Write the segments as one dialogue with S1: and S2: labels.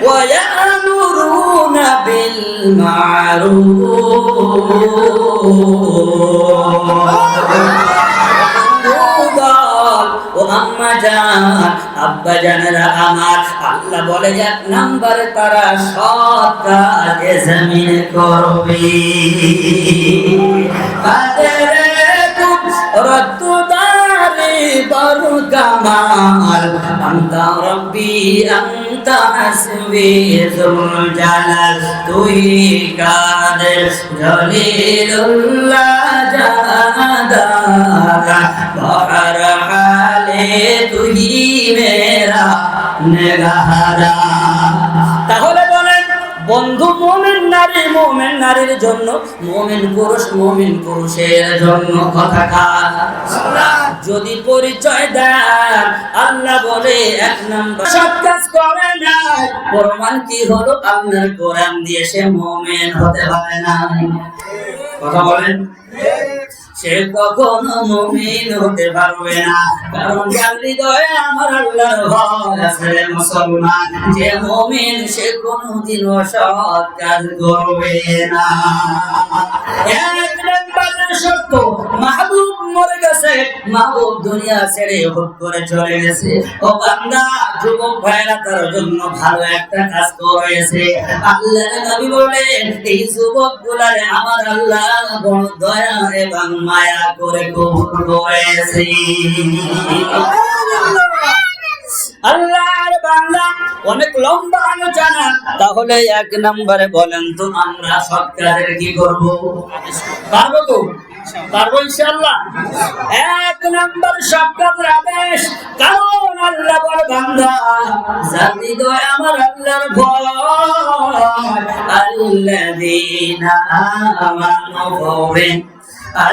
S1: ويأمرون بالمعروف ও আম্মা জান আব্বা জানেরা আমার আল্লাহ বলে এক নাম্বার তারা সৎ কাজ জমিনে করবে কাদের রদ্দুদারি বরু কামাল আনতা রব্বি আনতা হাসবি যুল জালাল তুই কাদের জলিলুল্লাহ জাদারা বহর হালে তুই মেরা নেগাহারা। তাহলে বলেন বন্ধু মুমিন নারীর জন্য, মুমিন পুরুষের জন্য কথাকার যদি পরিচয় দেন আল্লাহ বলে এক নম্বর সব কাজ করে না। প্রমাণ কি হলো? আল্লাহর কোরআন দিয়ে সে মুমিন হতে পারে না। কথা বলেন, সে কখনো মুমিন হতে পারবে না, কারণ যার হৃদয়ে আমার আল্লাহর ভয় আছে মুসলমান যে মুমিন সে কোনোদিন অসৎ কাজ করবে না। এক নম্বরের সত্য মাহবুব মরে গেছে, মাহবুব দুনিয়া ছেড়ে হুট করে চলে গেছে। ও বান্দা যুবক ভাইরা তার জন্য ভালো একটা কাজ করেছে। আল্লাহর নবী বলেন এই যুবকগুলারে আমার আল্লাহ বড় দয়া এবং মায়া করে কবুল করেছে। আল্লাহর বান্দা অনেক লম্বা আলোচনা, তাহলে এক নম্বরে বলেন তো আমরা সৎ কাজের কি করব? পারবো তো? পারবো ইনশাআল্লাহ। এক নম্বর সৎ কাজের আদেশ, কারণ আল্লাহ বড় বান্দা যার হৃদয়ে আমার আল্লাহর ভয় আল্লাযীনা আমানু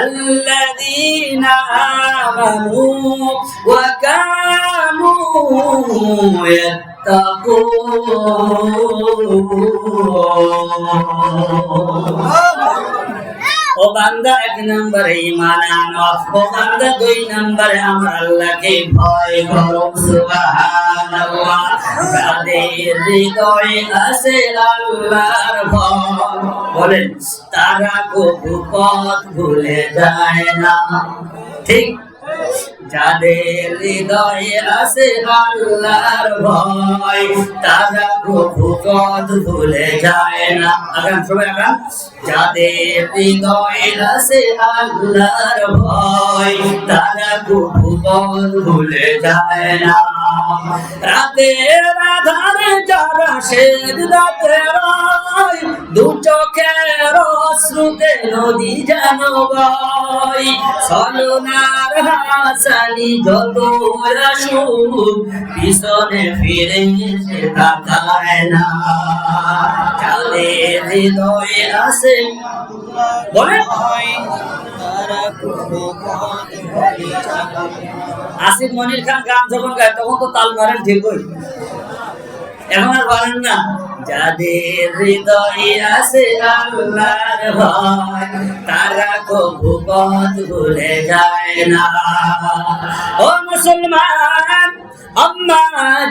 S1: الذين آمنوا وكانوا يتقون। ও বান্দা এক নম্বরে ঈমান আনো, ও বান্দা দুই নম্বরে আমার আল্লাহকে ভয় করো। সুবহানাল্লাহ। যাদের হৃদয়ে আছে আল্লাহর ভয় বলেন তারা কবু পথ ভুলে যায় না। ঠিক, যাদের হৃদয়ে আছে আল্লাহর ভয় তারা কবু পথ ভুলে যায় না। আগাম সবাই আগাম। যাদের হৃদয়ে আছে আল্লাহর ভয় তারা কবু পথ ভুলে যায় না। রাতের আধারে যারা সেজদাতে রয় দু চোখের অশ্রুতে নদী যেন বয় ছলনার হাসানি যত আসুক পিছনে ফিরে সে তাকায় না। যাদের হৃদয়ে আছে বলে আসিফ মনির খান গান যখন গায় তখন তো তাল মারেন ঠিকই, এখন আর পারেন না। যাদের হৃদয়ে আছে আল্লাহর ভয় তারা কবু পথ ভুলে যায় না। ও মুসলমান আম্মা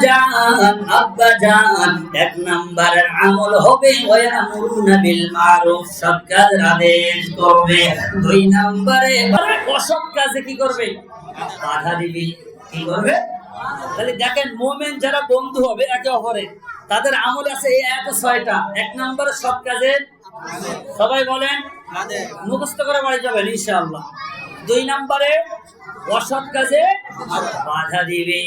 S1: জান আব্বা জান, এক নম্বরের আমল হবে ওয়ায়ামুরুনা বিল মারুফ, সৎ কাজের আদেশ করবে। দুই নম্বরে অসৎ কাজে কি করবে? বাধা দিবি। কি করবে? তাহলে দেখেন মুমিন যারা বন্ধু হবে একে অপরের তাদের আমল আছে এই এত 6টা। এক নম্বরে সৎ কাজের, সবাই বলেন মুখস্থ করে বাড়ি যাবেন ইনশাআল্লাহ। দুই নম্বরে অসৎ কাজে বাধা দিবে।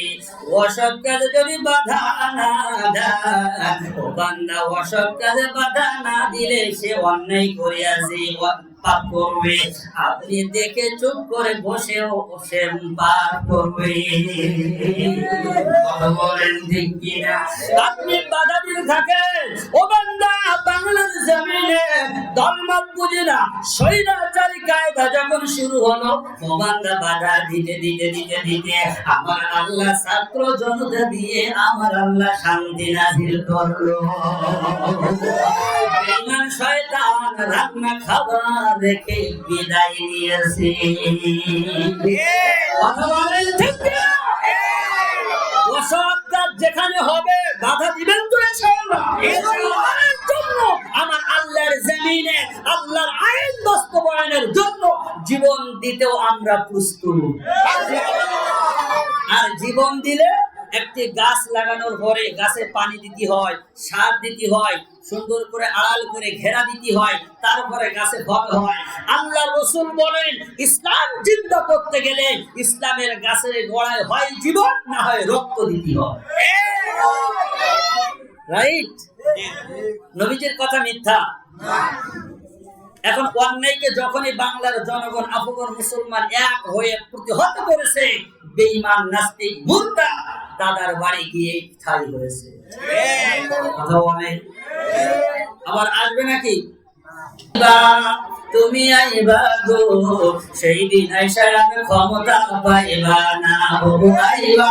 S1: অসৎ কাজে যদি বাধা না দেয় ও বান্দা, অসৎ কাজে বাধা না দিলে সে অন্যায় করিয়াছে, পাপ করবে। আপনি দেখে চুপ করে বসেও সে পাপ করবে। বলেন ঠিক কিনা? আপনি বাধা দিতে থাকেন ও বান্দা, বাংলার জমিনে দলমত বুঝি না স্বৈরাচারী কায়দা যখন শুরু হলো ও বান্দা বাধা দিতে দিতে দিতে দিতে আমার আল্লাহ ছাত্র জনতা দিয়ে আমার আল্লাহ শান্তি নাযিল করলো। বেঈমান শয়তান রান্না খাবার রেখে বিদায় নিয়েছে। কথা বলেন ঠিক কিনা? অসৎ কাজ যেখানে হবে বাধা দিবেন তো ইনশাআল্লাহ। ইসলামের জন্য আমার আল্লাহর জমিনে আল্লাহর আইন বাস্তবায়নের জন্য জীবন দিতেও আমরা প্রস্তুত। আর জীবন দিলে একটি গাছ লাগানোর পরে গাছে পানি দিতে হয়, সার দিতে হয়, সুন্দর করে আড়াল করে ঘেরা দিতে হয়, তারপরে গাছে ফল হয়। আল্লাহ রাসূল বলেন ইসলাম জিন্দা করতে গেলে ইসলামের গাছের গোড়ায় হয় জীবন, না হয় রক্ত দিতে হয়। রাইট? নবীজির কথা মিথ্যা? এখন অন্যায়কে যখনই বাংলার জনগণ আফগান মুসলমান এক হয়ে প্রতিহত করেছে, বেঈমান নাস্তিক মুর্তা দাদার বাড়ি গিয়ে ঠাই হয়েছে। কথা বলে আবার আসবে নাকি? তুমি আইবা গো সেই দিন আইসার ক্ষমতা পাইবা না, বহু আইবা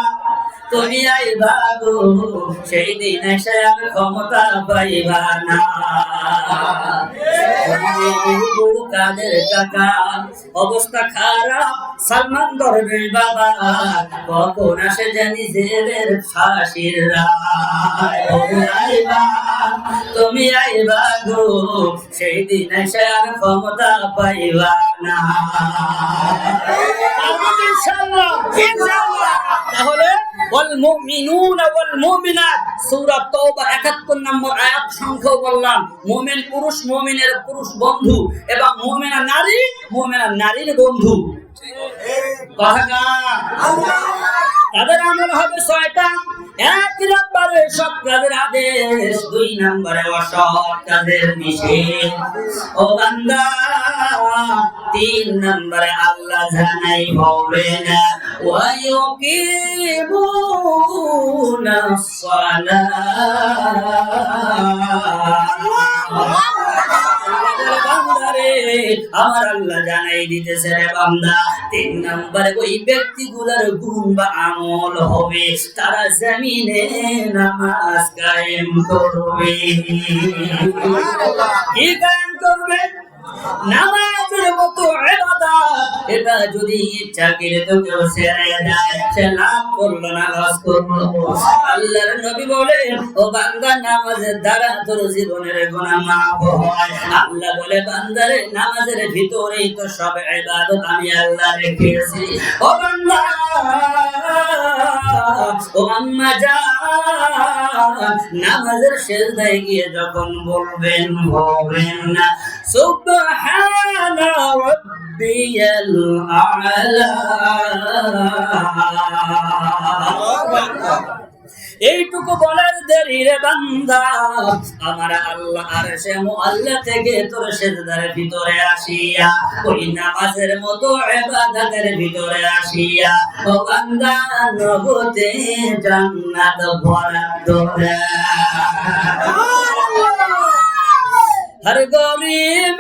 S1: তুমি আইবা গো সেই দিন আইসার ক্ষমতা পাইবা না। কাদের কাকা অবস্থা খারাপ, সালমান দরবেশ বাবা কখন আসে জানি জেলের ফাঁসির রায়। তুমি আইবা গো সেই দিন আসার ক্ষমতা পাইবা না। তাহলে ওয়াল মুমিনুনা ওয়াল মুমিনাত সূরা তাওবা ৭১ নম্বর আয়াত সংখ্যা বললাম। মুমিন পুরুষ মুমিনের পুরুষ বন্ধু এবং মুমিনা নারী মুমিনা নারীর বন্ধু। কথা তাদের আমল হবে ৬টা। ১ নম্বরে সৎ কাজের আদেশ, ২ নম্বরে অসৎ কাজের নিষেধ। ও বান্দা ৩ নম্বরে আল্লাহ জানাই বলেন ওয়া ইউকিমুনাস সালাহ। আমার আল্লাহ জানাই দিতেছে রে বান্দা ৩ নম্বরে ওই ব্যক্তিগুলোর গুণ বা আমল হবে তারা জমিনে নামাজ কায়েম করবে। কি কায়েম করবে? নামাজের মতো ইবাদত, এটা যদি ইচ্ছা করে তো কেউ ছেড়ে যায় সে লাভ করলো না লস করলো। আল্লাহর নবী বলেন ও বান্দা নামাজের দ্বারা তোর জীবনের গুনাহ মাফ হয়। আল্লাহ বলে বান্দারে নামাজের ভিতরেই তো সব ইবাদত আমি আল্লাহ রেখেছি। ও বান্দা ও আম্মা জান নামাজের সিজদায় গিয়ে যখন বলবেন না সুবহানা রাব্বিয়াল আ'লা, এইটুকু বলার দেরি রে বান্দা আমার আল্লাহ আরশে মুআল্লা থেকে তোর সিজদার ভিতরে আসিয়া ওই নামাজের মতো ইবাদতের ভিতরে আসিয়া ও বান্দা নগদে জান্নাত বরাদ্দ দেয়। हर गरीब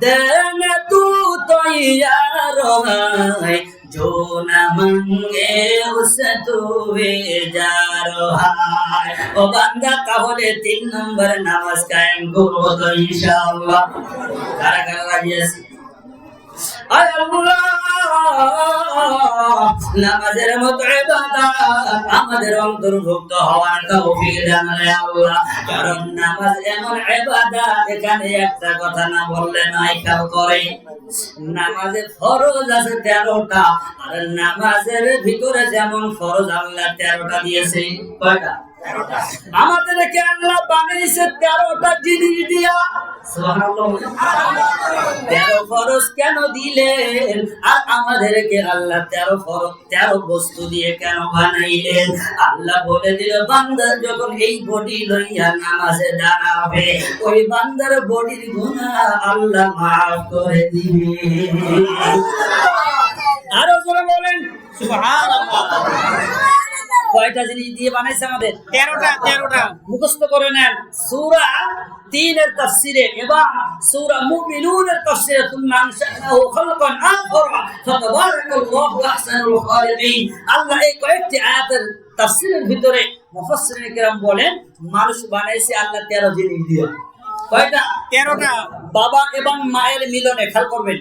S1: देने तू तैयार है, जो न मांगे उसे तू बेजार है। ओ बंदा তাহলে ৩ নম্বর নামাজ কায়েম করব তো ইনশাআল্লাহ। কারা কারা রাজি আছে? আয় আল্লাহ নামাজের মতো ইবাদত আমাদের অন্তর্ভুক্ত হওয়ার তৌফিক দান রে আল্লাহ। কারণ নামাজ এমন ইবাদত এখানে একটা কথা না বললে নাই খেয়াল করে। নামাজে ফরজ আছে ১৩টা, আর নামাজের ভিতরে যেমন ফরজ আল্লাহ ১৩টা দিয়েছে। কয়টা? আমাদেরকে আল্লাহ বানিয়েছে ১৩টা জিনিস দিয়া। সুবহানাল্লাহ। ১৩ ফরজ কেন দিলেন? আর আমাদেরকে আল্লাহ ১৩ বস্তু দিয়ে কেন বানাইলেন? আল্লাহ বলে দিল বান্দা যখন এই বডি লইয়া নামাজে দাঁড়াবে ওই বান্দার বডির গুনাহ আল্লাহ মাফ করে দিবে। আরো জোরে বলেন সুবহানাল্লাহ। কয়টা জিনিস দিয়ে বানাইছে আমাদের? ১৩টা। মুখস্থ করে নেন। সূরা ৩ এর তাফসীরে এবং সূরা মুমিনুনের তাফসীরে তুম্মা আনশানাহু খালকান আখরা ফাতাবারাকাল্লাহু আহসানুল খালিকিন। আল্লাহ এই কয়েকটি আয়াতের তাফসীরের ভিতরে মুফাসসিরিন কিরাম বলেন মানুষ বানাইছে আল্লাহ ১৩ জিনিস দিয়ে। কয়টা? ১৩টা। বাবা এবং মায়ের মিলনে, খেয়াল করবেন,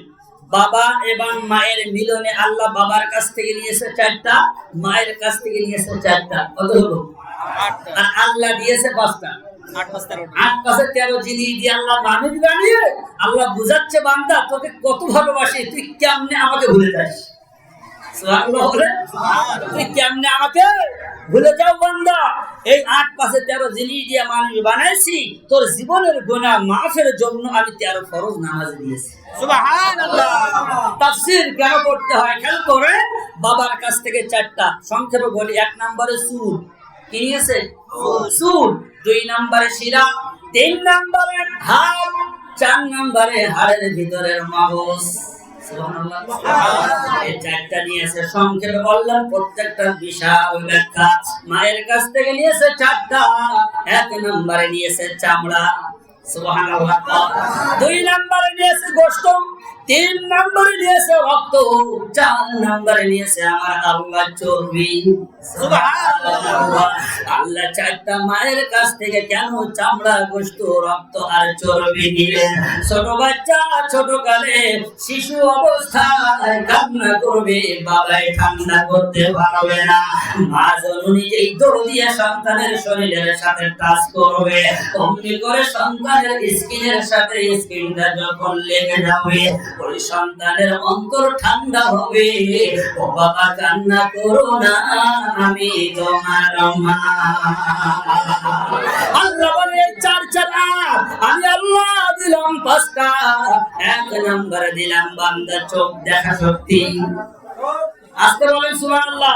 S1: বাবা এবং মায়ের মিলনে আল্লাহ বাবার কাছ থেকে নিয়েছে 4টা, মায়ের কাছ থেকে নিয়েছে 4টা, কত হলো? আর আল্লাহ দিয়েছে 5টা। 8 + 13 জিনিস দিয়ে আল্লাহ মানুষ বানিয়ে আল্লাহ বুঝাচ্ছে, বান্দা তোকে কত ভালোবাসি, তুই কেমনে আমাকে ভুলে যাস? সুবহানাল্লাহ বলে, তুই কেমনে আমাকে ভুলে যাও বান্দা? এই 8 + 13 জিনিস দিয়ে মানুষ বানাইছি, তোর জীবনের গুনাহ মাফের জন্য আমি 13 ফরজ নামাজ দিয়েছি। সুবহানাল্লাহ। তাফসীর কেন পড়তে হয় খেয়াল করে। বাবার কাছ থেকে 4টা, সংক্ষেপে বলি। 1 নম্বরে সুর, কি নিয়েছে? সুর। 2 নম্বরে শিরা, 3 নম্বরে হাড়, 4 নম্বরে হাড়ের ভিতরের মগজ। সুবহানাল্লাহ। এই 4টা নিয়েছে, সংক্ষেপে বললাম, প্রত্যেকটা বিশাল ব্যাখ্যা। মায়ের কাছ থেকে নিয়েছে 4টা। 1 নম্বরে নিয়েছে চামড়া, সুবহানাল্লাহ। 2 নম্বরে নিয়েছে গোশত, 3 নম্বরে নিয়েছে রক্ত, 4 নম্বরে নিয়েছে আমার আল্লাহ চর্বি। সুবহানাল্লাহ। আল্লাহ 4টা মায়ের কাছ থেকে কেন চামড়া, গোশত, রক্ত আর চর্বি দিলেন? ছোট বাচ্চা ছোট কালে শিশু অবস্থায় কান্না করবে, বাবাই ঠান্ডা করতে পারবে না। মা জননী যেই দৌড় দিয়ে সন্তানের শরীরের সাথে টাচ করবে, অমনি করে সন্তানের স্কিনের সাথে স্কিনটা যখন লেগে যাবে, ওই সন্তানের অন্তর ঠান্ডা হবে। ও বাবা কান্না করো না, আমি তোমার মা। আল্লাহ বলে 4 আমি আল্লাহ দিলাম 5টা। 1 নম্বরে দিলাম বান্দা চোখ দেখা শক্তি। আজকে বলেন সুবহানাল্লাহ।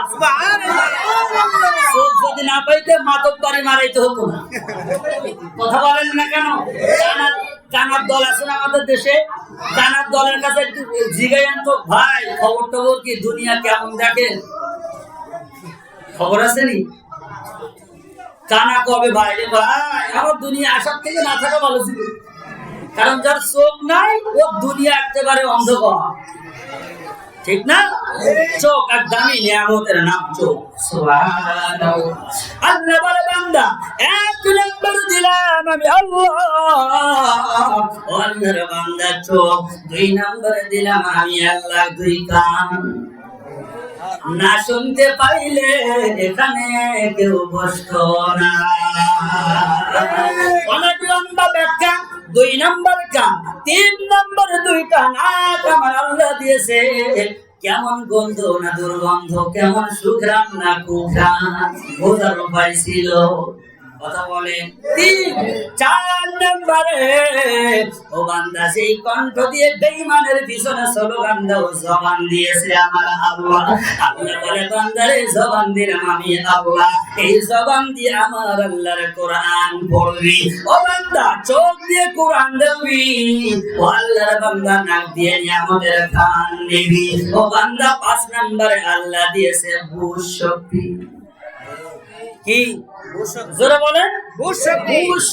S1: চোখ যদি না পাইতে মাতব্বরি মারাইতে হতো না। কথা বলেন না কেন? জানার দল আছে না আমাদের দেশে? জানার দলের কাছে একটু জিজ্ঞাসা তো, ভাই খবর টবর কি, দুনিয়া কেমন দেখেন? খবর আছে নি? কানা কবে ভাই রে ভাই, আমার দুনিয়া আসার থেকে না থাকা ভালো ছিল। কারণ যার চোখ নাই ও দুনিয়া একেবারে অন্ধকার, ঠিক না? চোখ আর দামি নিয়ামতের নাম চোখ। সুবহানাল্লাহ। আল্লাহ বলে বান্দা 1 নম্বর দিলাম আমি আল্লাহ, আল্লাহর বান্দা চোখ। 2 নম্বরে দিলাম আমি আল্লাহ 2 কান। না শুনতে পাইলে এখানে কেউ বসতো না। অনেক লম্বা ব্যাখ্যা। 2 নম্বর কান, 3 নম্বর 2টা নাক আমার আল্লাহ দিয়েছে। কেমন গন্ধ না দুর্গন্ধ, কেমন সুঘ্রাণ না কুঘ্রাণ, বোঝার উপায় ছিল। কথা বলে 4 নম্বরে ও বান্দা সেই কণ্ঠ দিয়ে বেঈমানের পিছনে স্লোগান দাও, জবান দিয়েছে আমার আল্লাহ। আল্লাহ বলে বান্দারে জবান দিলাম আমি আল্লাহ, এই জবান দিয়ে আমার আল্লাহর কোরআন পড়বি। ও বান্দা চোখ দিয়ে কোরআন দেখবি, ও আল্লাহর বান্দা নাক দিয়ে নিয়ামতের কান নিবি। ও বান্দা 5 নম্বরে আল্লাহ দিয়েছে বুঝ শক্তি। কি জোরে বলেন? বুঝ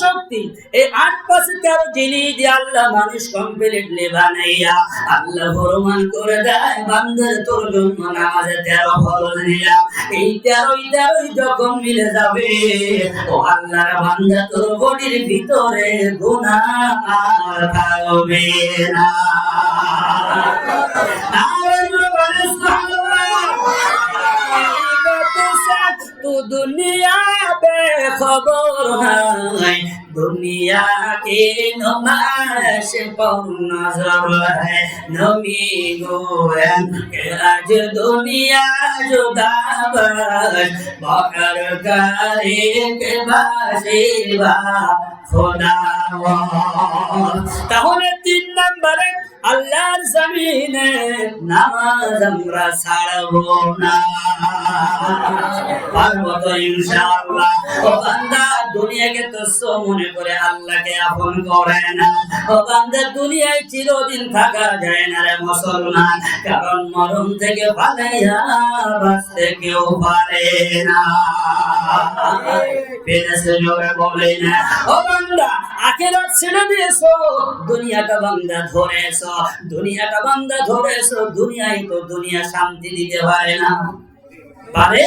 S1: শক্তি। এই 8 + 13 জিনিস দিয়ে আল্লাহ মানুষ কমপ্লিটলি বানাইয়া আল্লাহ প্রমাণ করে দেয়, বান্দার তোর জন্য নামাজে 13 ফরজ দিলাম। এই 13 যখন মিলে যাবে, ও আল্লাহর বান্দা তোর বডির ভিতরে গুনাহ আর থাকবে না। तू दुनिया बेखबर है, दुनिया के नुमाइश पर नजर है। नमी गोयन के आज दुनिया जुदा बस, बकर करे के बाशिबा खुदा। তাহলে 3 নম্বরে আল্লাহর জমিনে নামাজ আমরা ছাড়বো না, পারবো তো ইনশাআল্লাহ। ও বান্দা দুনিয়াকে তুচ্ছ মনে করে আল্লাহকে আপন করে না। ও বান্দা দুনিয়ায় চিরদিন থাকা যায় না রে মুসলমান, কারণ মরণ থেকে পালাইয়া বাঁচতে কেউ পারে না। পেরেছে জোরে বলে না। ও বান্দা আখিরাত ছেড়ে দিয়েছো, দুনিয়াটা বান্দা ধরেছো, দুনিয়াটা বান্দা ধরেছো। দুনিয়ায় তো দুনিয়া শান্তি দিতে পারে না, পারে?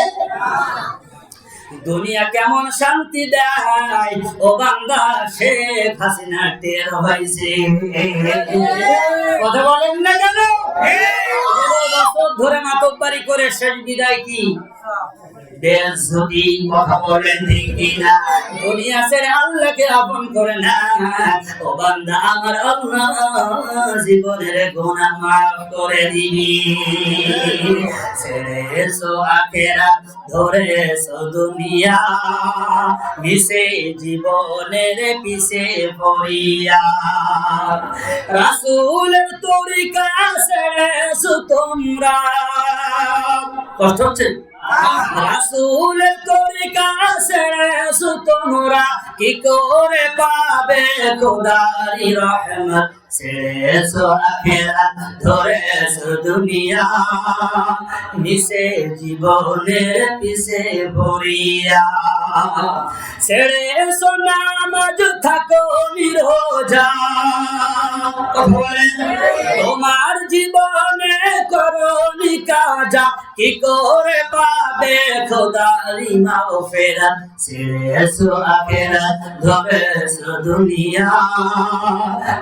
S1: দুনিয়া কেমন শান্তি দেয় ও বান্দা শেখ হাসিনা টের হইছে। কথা বলেন না কেন? বছর ধরে মাতব্বারি করে শেষ বিদায় কি বেয়াজ্জতি। কথা বলেন ঠিক কিনা? দুনিয়া ছেড়ে আল্লাহকে আপন করে না ও বান্দা, আমার আল্লাহ জীবনের গুনাহ মাফ করে দিবি। ছেড়েছো আখিরাত ধরেছো দুনিয়া, মিশে জীবনের পিছে পড়িয়া। রাসূলের তরিকা ছেড়েছো তোমরা। কষ্ট হচ্ছে? রাসূলের তরিকা ছেড়েছো তোমরা, কি করে পাবে খোদারি রহমত। ছেড়েছো আখিরাত ধরেছো দুনিয়া, মিশে জীবনের পিছে পড়িয়া। ছেড়েছো নামাজ থাকো নিরোজা, তোমার জীবনে করনি কাজা, কি করে পাবে খোদারি মাগফিরাত। ছেড়েছো আখিরাত ধরেছো দুনিয়া,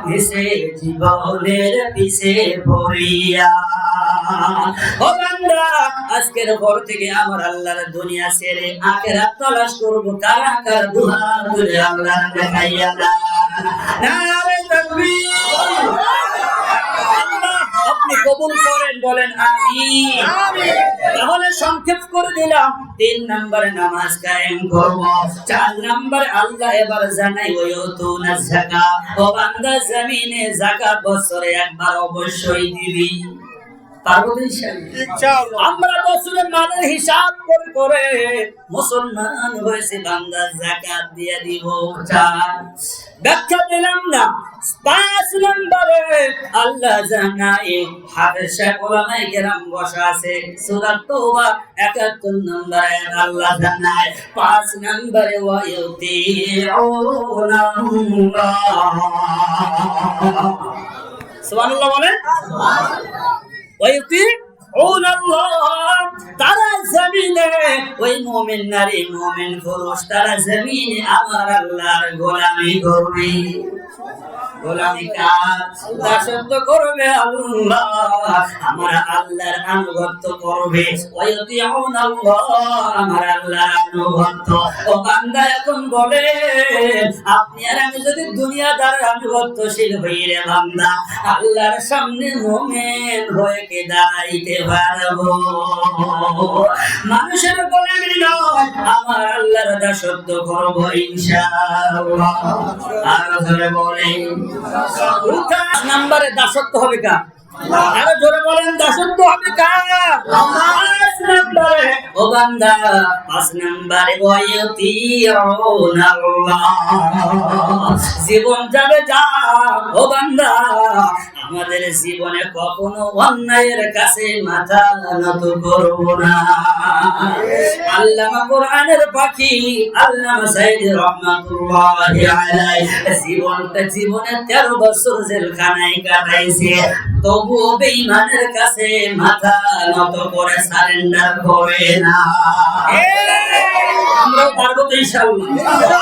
S1: মিশে জীবনের পিছে পড়িয়া। ও বান্দা, আজকের পর থেকে আমার আল্লাহর দুনিয়া ছেড়ে আখিরাত তালাশ করব। কারা কারা দুহাত তুলে আল্লাহ দেখাইয়া দাও। নারে তাকবীর। আপনি কবুল করেন, বলেন আমিন। তাহলে সংক্ষেপ করে দিলাম, 3 নম্বরে নামাজ কায়েম করব। 4 নম্বরে আল্লাহ এবার জানাই ওয়ায়ুতুনা যাকাত। ও বান্দা, জমিনে যাকাত বছরে একবার অবশ্যই দিবি। পারবো ইনশাআল্লাহ। আমরা বছরে মালের হিসাব করে করে মুসলমান হয়েছে, বান্দা যাকাত দিয়ে দিব। ব্যাখ্যা দিলাম না। 5 নম্বরে আল্লাহ জানাই, হাফেজ সাহেব ওলামায়ে কেরাম বসা আছে, সূরা তাওবা 71 নম্বরে আল্লাহ জানাই 5 নম্বরে ওয়ায়ুতিউনাল্লাহ। সুবহানাল্লাহ বলেন। তারা জমিনে, ওই মুমিন নারী মুমিন পুরুষ, তারা জমিনে আমার আল্লাহর গোলামি করবে। গোলামি কাজ দাসত্ব করবে আল্লাহ, আমার আল্লাহর আনুগত্য করবে। ওয়ায়ুতিউনাল্লাহ, আমার আল্লাহর আনুগত্য। ও বান্দা, এখন বলে আপনি আর আমি যদি দুনিয়াদারের আনুগত্যশীল হই রে বান্দা, আল্লাহর সামনে মুমিন হয়ে কে দাঁড়াইতে পারবো? মানুষের গোলামি নয়, আমার আল্লাহর দাসত্ব করব ইনশাআল্লাহ। আর ধরে বলেন 5 নম্বরে দাসত্ব হবে কার? আরো জোরে বলেন, দাসত্ব হবে কার? 5 নম্বরে ও বান্দা, 5 নম্বরে ওয়ায়ুতিউনাল্লাহ। জীবন যাবে যা ও বান্দা, আমাদের জীবনে কখনো অন্যায়ের কাছে মাথা নত করব না। আল্লামা কোরআনের পাখি আল্লামা সাইদ রহমাতুল্লাহি আলাইহি জীবনে 13 বছর জেলখানায় কাটাইছে, তবুও বেঈমানের কাছে মাথা নত করে সারেন্ডার করে না। আমরা পারবো তো ইনশাআল্লাহ।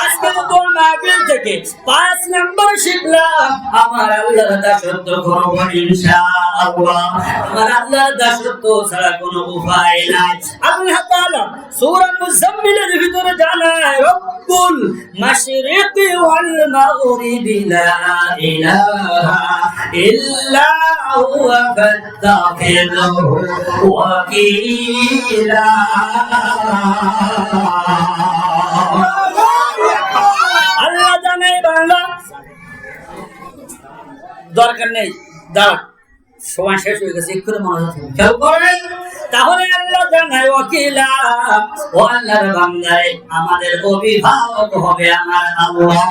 S1: আজকে তো মাহফিল থেকে 5 নম্বর শিখলাম, আমার আল্লাহর দাসত্ব করব ইনশাআল্লাহ। আমার আল্লাহর দাসত্ব ছাড়া কোনো উপায় নাই। আল্লাহ তাআলা সূরা মুজাম্মিলের ভিতরে জানায়, রব্বুল মাশরিকি ওয়াল মাগরিবি লা ইলাহা ইল্লা হুয়া ফাত্তাখিযুহু ওয়াকিলা। আল্লাহ জানে বাংলা দরকার নেই, দাও সময় শেষ হয়ে গেছে, একটু মনে হচ্ছে খেয়াল করেন। তাহলে আল্লাহ জানায় ওয়াকিলা, ও আল্লাহর বান্দারে, আমাদের অভিভাবক হবে আমার আল্লাহ।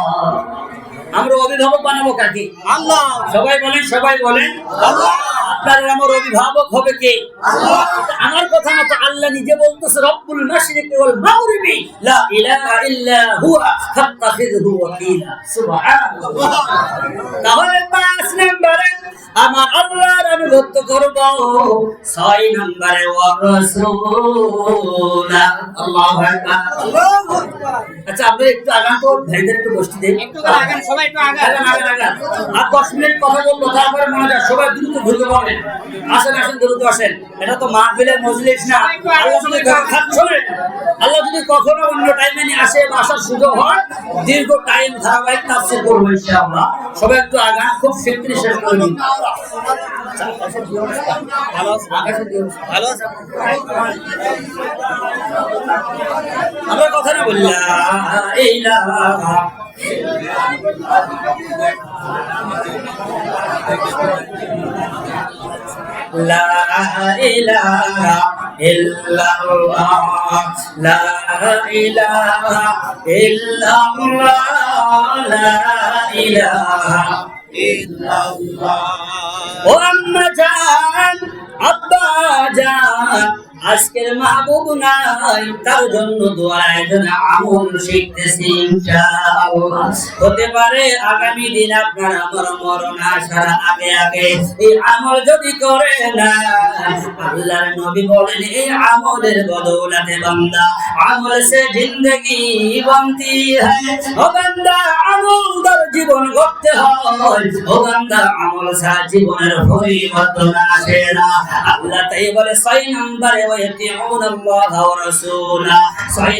S1: আমরা অভিভাবক বানাবো কাকে? আল্লাহ। সবাই বলেন, সবাই বলেন আল্লাহ। আপনার আমার অভিভাবক হবে কে? আল্লাহ। আমার কথা মতো আল্লাহ নিজে বলতেছে রব্বুল মাশরিকি ওয়াল মাগরিবি লা ইলাহা ইল্লা হুয়া ফাত্তাখিযহু ওয়াকিলা। সুবহানাল্লাহ। তাহলে 5 নম্বরে আমার আল্লাহর আনুগত্য করব, 6 নম্বরে ওয়া রাসূল। আল্লাহু আকবার, আল্লাহু আকবার। আচ্ছা আপনি একটু আগান তো, ভাইদের একটু বসতে দেন, একটু আগান, সবাই একটু আগান। আর 10 মিনিট কথা বলবো, তারপরে মনোযোগ, সবাই দ্রুত ঘুরে বলেন। আসেন আসেন, দ্রুত আসেন। এটা তো মাহফিলের মজলিস না। আল্লাহ যদি কখনো অন্য টাইমে নিয়ে আসে, আসার সুযোগ হয়, দীর্ঘ টাইম ধারাবাহিক তাফসীর করব ইনশাআল্লাহ। সবাই একটু আগান, খুব শিগগিরই শেষ করে দিন। ভালো আছে, ভালো আছে। আমরা কথা না বললাম এই লা ইলাহা ইল্লাল্লাহ, লা ইলাহা ইল্লাল্লাহ, লা ইলাহা ইল্লাল্লাহ। ও আম্মা জান, আব্বা জান, আজকের মাহবুব নাই, তার জন্য দোয়া আয়োজন আমল শিখতেছি ইনশাআল্লাহ। হতে পারে আগামী দিন আপনার আমার মরণ আসার আগে আগে এই আমল যদি করে না, আল্লাহর নবী বলেন এই আমলের বদৌলতে বান্দা আমল সে জিন্দেগি বানতি হ্যায়। ও বান্দা আমলদার জীবন গড়তে হয়, ও বান্দা আমল ছাড়া জীবনের পরিবর্তন আসে না। আল্লাহ তাই বলে 6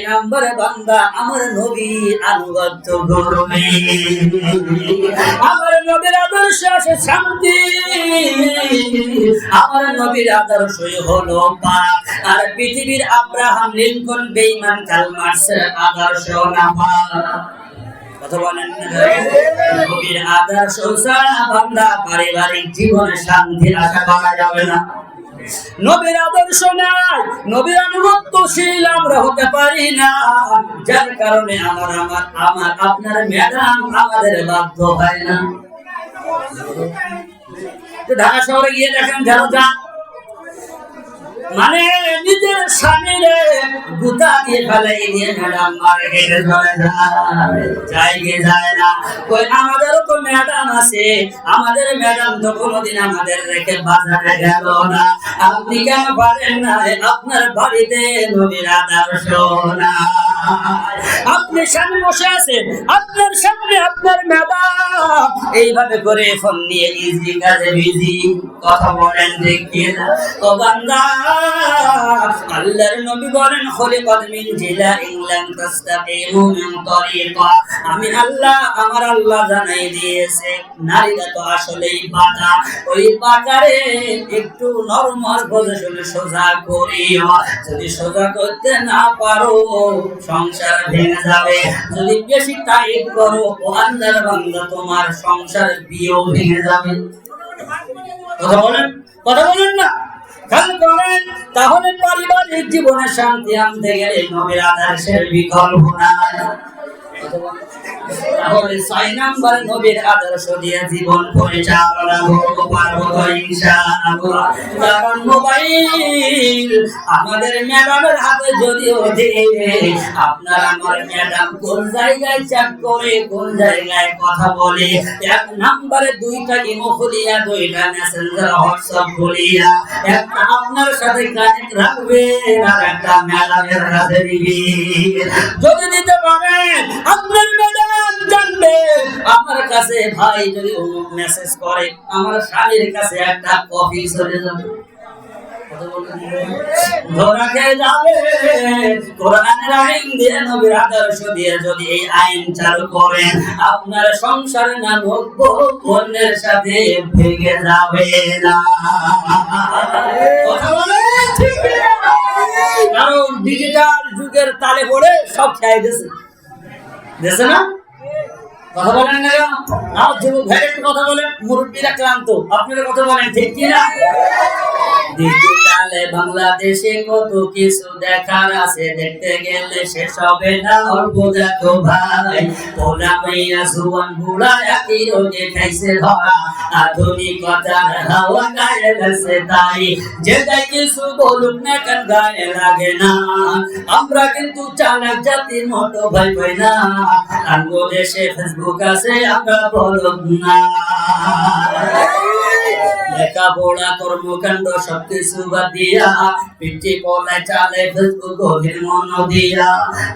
S1: নম্বরে বান্দা আমার নবীর আনুগত্য করবে। আমার নবীর আদর্শ আছে শান্তি, আমার নবীর আদর্শই হলো পাক। আর পৃথিবীর আব্রাহাম লিঙ্কন বেঈমান কার্ল মার্ক্সের আদর্শ না পাক। কথা বলেন না? নবীর আদর্শ ছাড়া বান্দা পারিবারিক জীবনে শান্তির আশা করা যাবে না। নবীর আদর্শ নাই, নবীর আনুগত্যশীল আমরা হতে পারি না, যার কারণে আমার আপনার ম্যাডাম আমাদের বাধ্য হয় না। ঢাকা শহরে গিয়ে দেখেন যারা মানে নিজের স্বামীরে গুতা দিয়ে ফেলাই দিয়ে ম্যাডাম মার্কেটে চলে যায় না। ওই আমাদেরও তো ম্যাডাম আছে, আমাদের ম্যাডাম তো কোনোদিন আমাদের রেখে বাজারে গেল না। আপনি কেন পারেন না? আপনার বাড়িতে নবীর আদর্শ না। আপনি সামনে বসে আছেন, আপনার সামনে আপনার ম্যাডাম এইভাবে করে ফোন নিয়ে ইজি কাজে বিজি। কথা বলেন দেখি না? ও বান্দা, আল্লাহর নবী বলেন খলিকাত মিন জিলাইন লাম তাস্তাকিমু মিন তরিকা। আমি আল্লাহ, আমার আল্লাহ জানাই দিয়েছে নারীরা তো আসলেই বাঁকা, ওই বাঁকারে একটু নরমাল পজিশনে সোজা করিও। যদি সোজা করতে না পারো সংসার ভেঙে যাবে, যদি বেশি টাইট করো ও আল্লাহর বান্দা তোমার সংসার বিয়েও ভেঙে যাবে। কথা বলেন না? তাহলে পারিবারিক জীবনে শান্তি আনতে গেলে নবীর আদর্শের বিকল্প নাই। তাহলে 6 নম্বর নবীর আদর্শ দিয়ে জীবন পরিচালনা করতে পারবো তো ইনশাআল্লাহ। কারণ মোবাইল আমাদের ম্যাডামের হাতে যদিও দিয়ে, আপনার আমার ম্যাডাম কোন জায়গায় চ্যাট করে, কোন জায়গায় কথা বলে, 1 নম্বরে 2টা ইমো খুলিয়া, 2টা মেসেঞ্জার হোয়াটসঅ্যাপ খুলিয়া, একটা আপনার সাথে কানেক্ট রাখবে আর একটা ম্যাডামের হাতে দিবে। যদি দিতে পারেন আপনার ম্যাডাম জানবে আমার কাছে ভাই যদি অমুক মেসেজ করে, আমার স্বামীর কাছে একটা কপি চলে যাবে। ধরা খেয়ে যাবে। কোরআনের আইন দিয়ে, নবীর আদর্শ দিয়ে যদি এই আইন চালু করেন, আপনার সংসার না ভোগ্য অন্যের সাথে ভেঙে যাবে না। কথা বলে ঠিক না? কারণ ডিজিটাল যুগের তালে পড়ে সব খেয়ে গেছে, দেশে না? কথা বলেন না? আর যুবক ভাই একটু কথা বলেন, মুরব্বীরা ক্লান্ত, আপনারা কথা বলেন ঠিক কি না? ডিজিটাল আজকালে বাংলাদেশে কত কিছু দেখার আছে, দেখতে গেলে শেষ হবে না অল্প দেখো ভাই। পোলা মাইয়া জুয়ান বুড়া একই রোগে খাইছে ধরা, আধুনিকতার হাওয়া গায়ে গেছে তাই, যে তাই কিছু বলুক না কেন গায়ে লাগে না। আমরা কিন্তু চালাক জাতির মতো ভাই ভাই না, আঙ্গো দেশে ফেসবুক আছে আমরা বলুক না। লেখাপড়া কর্মকাণ্ড সবকিছু বাদ দিয়া পিঠে পলায় চালে ফেসবুক গভীর মন দিয়া।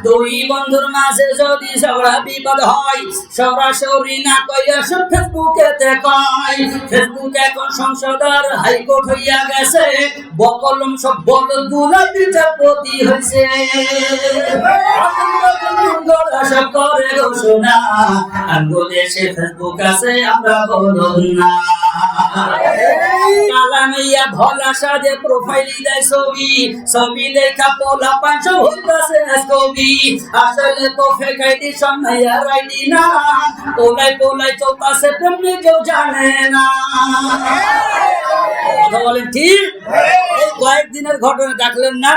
S1: দুই বন্ধুর মাঝে যদি ঝগড়া বিবাদ হয়, সরাসরি না কইয়া সব ফেসবুকেতে কয়। ফেসবুক এখন সংসদের হাইকোর্ট হইয়া গেছে, বকলম সব বলগুলা বিচারপতি হয়েছে। সব করে ঘোষণা, আঙ্গো দেশে ফেসবুক আছে আমরা বলুন না। কালামিয়া ভোলা সাজে প্রোফাইলি দেয় ছবি, ছবি দেখা পোলা পাঁচ হইতাছে কবি, আসলে তো ফেক আইডি সামনাইয়া আইডি না, পোলাই পোলাই চলতাছে তেমনি কেউ জানে না। কথা বলেন ঠিক? এই কয়েকদিনের ঘটনা দেখলেন না,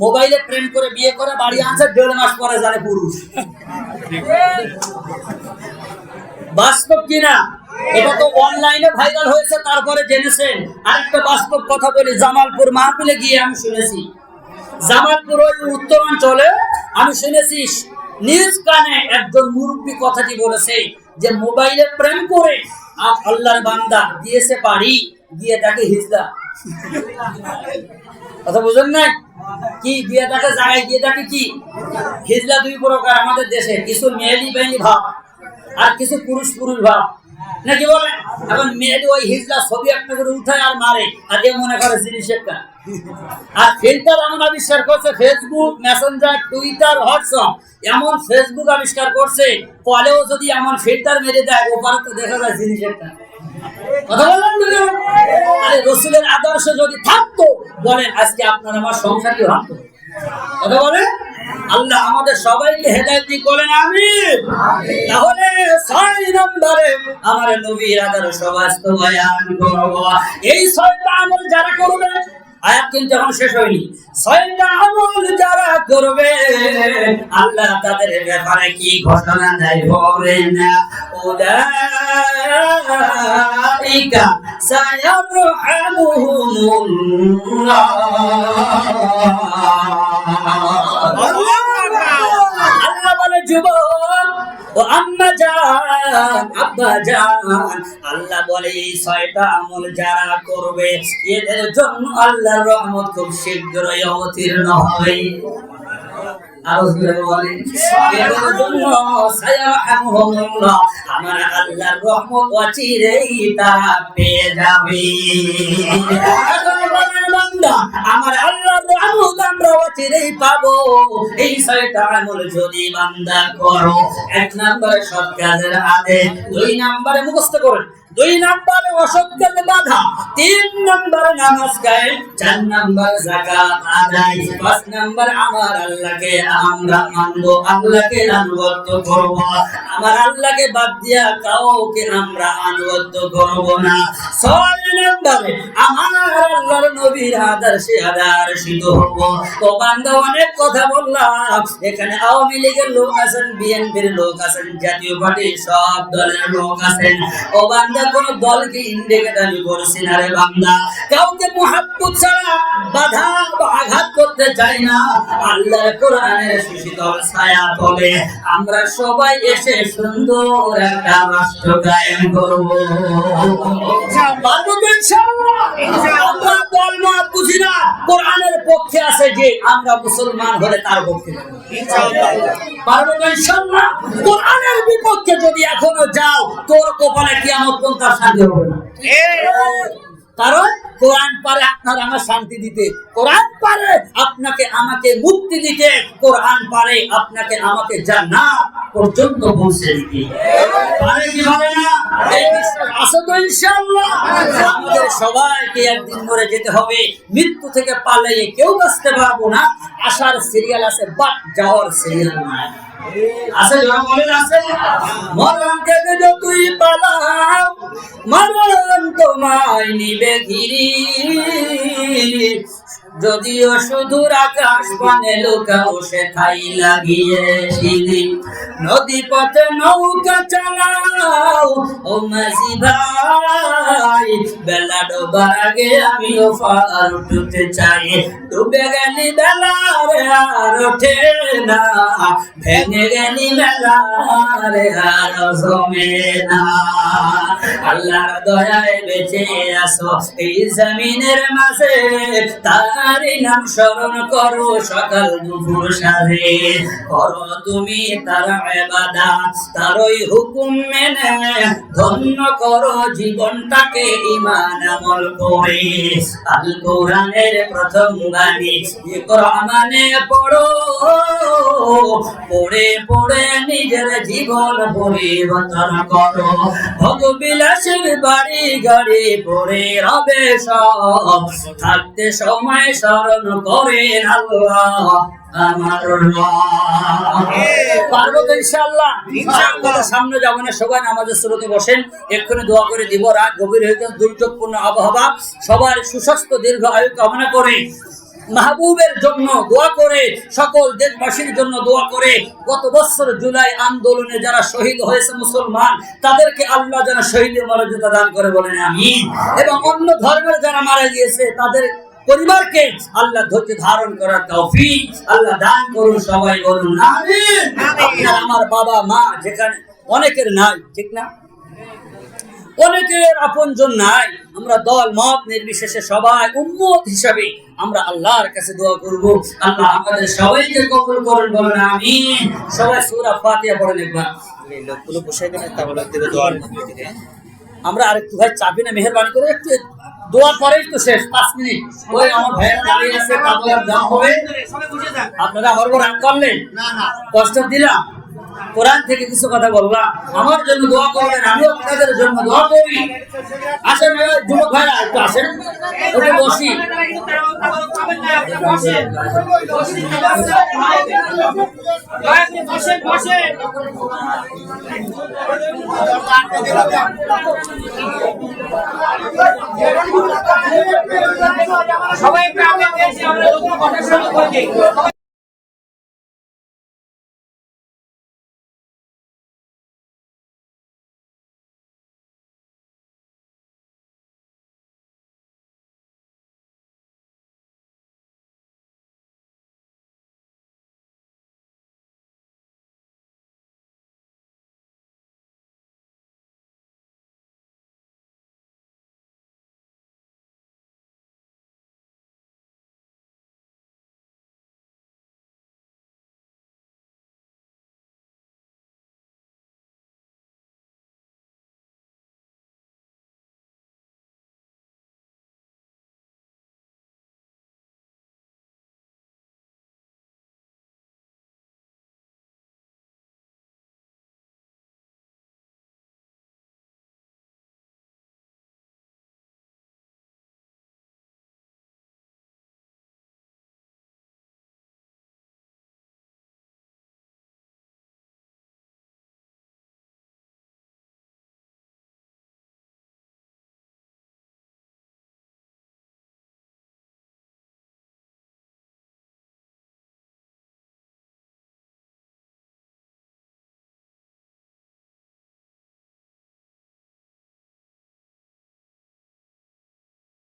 S1: মোবাইলে প্রেম করে বিয়ে করে বাড়ি আনছে, 1.5 মাস পরে জানে পুরুষ। বাস্তব কিনা? এটা তো অনলাইনে ভাইরাল হয়েছে, তারপরে জেনেছেন। আরেকটা বাস্তব কথা বলি, জামালপুর মাহফিলে গিয়ে আমি শুনেছি, জামালপুর ওই উত্তরাঞ্চলে আমি শুনেছি নিজ কানে একজন মুরব্বী কথাটি বলেছে যে মোবাইলে প্রেম করে আল্লাহর বান্দা দিয়েছে পারি, গিয়ে তাকে হিজলা। কথা বুঝেন না কি? দিয়ে তাকে জায়গায় গিয়ে তাকে কি হিজলা। দুই প্রকার আমাদের দেশে, কিছু মেয়েলি বেলি ভাব আর কিছু পুরুষ পুরুষ ভাব, নাকি বলে? এখন মেয়েটি ওই হিজলা ছবি একটা করে উঠায় আর মারে, আর এ মনে করে জিনিস একটা। আর ফিল্টার এমন আবিষ্কার করছে, ফেসবুক, মেসেঞ্জার, টুইটার, হোয়াটসঅ্যাপ, এমন ফেসবুক আবিষ্কার করছে, কলেও যদি এমন ফিল্টার মেরে দেয়, ওপারে তো দেখা যায় জিনিস একটা। কথা বলেন না? আরে রসুলের আদর্শ যদি থাকতো, বলেন আজকে আপনার আমার সংসার কি হতো? কথা বলেন। আল্লাহ আমাদের সবাইকে হেদায়েত দিক, বলেন আমিন। তাহলে 6 নম্বরে আমার নবীর আদর্শ বাস্তবায়ন করব। এই 6টা আমল যারা করবে, আয়াত কিন্তু এখন শেষ হয়নি, 6টা আমল যারা করবে আল্লাহ তাদের ব্যাপারে কি ঘোষণা দেয় বলেন, উলাইকা সায়ারহামুহুমুল্লাহ। আল্লাহ বলে যুবক ও আম্মা জান, আব্বা জান, আল্লাহ বলে এই 6টা আমল যারা করবে এদের জন্য আল্লাহর রহমত খুব শীঘ্রই অবতীর্ণ হবে। আরো বলে এদের জন্য সায়ারহামুহুমুল্লাহ, আমার আল্লাহর রহমত অচিরেই তারা পেয়ে যাবে। আমার আল্লাহর রহমত আমরা অচিরেই পাবো এই 6টা আমল যদি বান্দা করো। 1 নম্বরে সৎ কাজের আদেশ, 2 নম্বরে মুখস্থ করেন, 2 নম্বরে অসৎ কাজে বাধা, 3 নম্বরে নামাজ কায়েম, 4 নম্বর যাকাত আদায়, 5 নম্বর আমার আল্লাহকে আমরা মানবো, আল্লাহকে আনুগত্য করব, আমার আল্লাহকে বাদ দিয়া কাউকে আমরা আনুগত্য করব না। 6 নম্বরে আমার আল্লাহর নবীর আদর্শে আদর্শিত হব। তো বান্দা অনেক কথা বললাম, এখানে আওয়ামী লীগের লোক আছেন, বিএনপির লোক আছেন, জাতীয় পার্টির সব দলের লোক আছেন। ও বান্দা কোন দলকে ইন্ডিকেট আমি করছি না রে বান্দা, কাউকে মুহাব্বত ছাড়া বাধা বা আঘাত করতে চাই না। আল্লাহর কোরআনের সুশীতল ছায়া তলে আমরা সবাই এসে সুন্দর একটা রাষ্ট্র কায়েম করব। পারবো তো ইনশাআল্লাহ। আমরা দল মত বুঝি না, কোরআনের পক্ষে আছে যে আমরা মুসলমান হলে তার পক্ষে ইনশাআল্লাহ পারবো তো ইনশাআল্লাহ। কোরআনের বিপক্ষে যদি এখনো যাও, তোর কপালে কিয়ামত পর্যন্ত শান্তি হবে না। কারণ কোরআন পারে আপনার আমার শান্তি দিতে, কোরআন পারে আপনাকে আমাকে মুক্তি দিতে, কোরআন পারে আপনাকে আমাকে জান্নাত পর্যন্ত পৌঁছে দিতে। পারে কি পারে না? এই বিশ্বাস আছে তো ইনশাআল্লাহ। আমাদের সবাইকে একদিন মরে যেতে হবে, মৃত্যু থেকে পালিয়ে কেউ বাঁচতে পারবো না। আসার সিরিয়াল আছে, বাট যাওয়ার সিরিয়াল নাই। আছে যারা বলেন আছে, মরণ থেকে যতই পালাও মরণ তোমায় নিবে ঘিরি, যদিও সুদূর আকাশ পানে লুকাও সেথাই লাগিয়ে সিঁড়ি, নদী পথে নৌকা চালাও ও মাঝি ভাই, বেলা ডোবার আগে আমিও পার উঠতে চাই, ডুবে গেলি বেলা রে আর ওঠে না, ভেঙে গেলি বেলা রে আর জমে না, আল্লাহর দয়ায় বেঁচে আসো এই জমিনের মাঝে, তারই নাম স্মরণ করো সকাল দুপুর সাথে, করো তুমি তার ইবাদত, তারই হুকুম মেনে ধন্য করো জীবনটাকে ঈমান আমল করে, আল কোরআনের প্রথম বাণী ইকরা মানে পড়ো, পড়ে পড়ে নিজের জীবন পরিবর্তন করো, ভোগবিলাসের বাড়ি গাড়ি পড়ে রবে সব, থাকতে সময় স্মরণ করেন আল্লাহ আমার পারবো তো ইনশাআল্লাহ। সামনে যাবো না, সবাই নামাজের স্রোতে বসেন, এক্ষুনি দোয়া করে দিব। রাত গভীর হইতে দুর্যোগপূর্ণ আবহাওয়া, সবার সুস্বাস্থ্য দীর্ঘ আয়ু কামনা করে, মাহবুবের জন্য দোয়া করে, সকল দেশবাসীর জন্য দোয়া করে, গত বছর জুলাই আন্দোলনে যারা শহীদ হয়েছে মুসলমান, তাদেরকে আল্লাহ যেন শহীদের মর্যাদা দান করে বলেন আমিন, এবং অন্য ধর্মের যারা মারা গিয়েছে তাদের পরিবারকে আল্লাহ ধৈর্য ধারণ করার তৌফিক আল্লাহ দান করুন, সবাই বলুন আমিন। আপনার আমার বাবা মা যেখানে অনেকের নাই, ঠিক না, অনেকের আপনজন নাই, আমরা দল মত নির্বিশেষে সবাই উম্মত হিসাবে আমরা আল্লাহর কাছে দোয়া করব, আল্লাহ আমাদের সবাইকে কবুল করুন বলেন আমিন। সবাই সূরা ফাতিহা পড়েন একবার।
S2: এই লোকগুলো বসে গেলে তাহলে দেবে দোয়ার মধ্যে
S1: আমরা আরেকটু ভাই চাবি না, মেহেরবানি করে একটু দোয়ার পরেই তো শেষ, 5 মিনিট। ওই আমার ভাইয়েরা দাঁড়িয়ে আছে, তাদের দাম হবে, আপনারা আমার উপর রাগ করলেন, কষ্ট দিলাম, কোরআন থেকে কিছু কথা বললাম, আমার জন্য দোয়া করবেন, আমিও আপনাদের জন্য দোয়া করি। আসেন যুবক ভাইরা একটু আসেন, একটু বসি।
S3: সবাই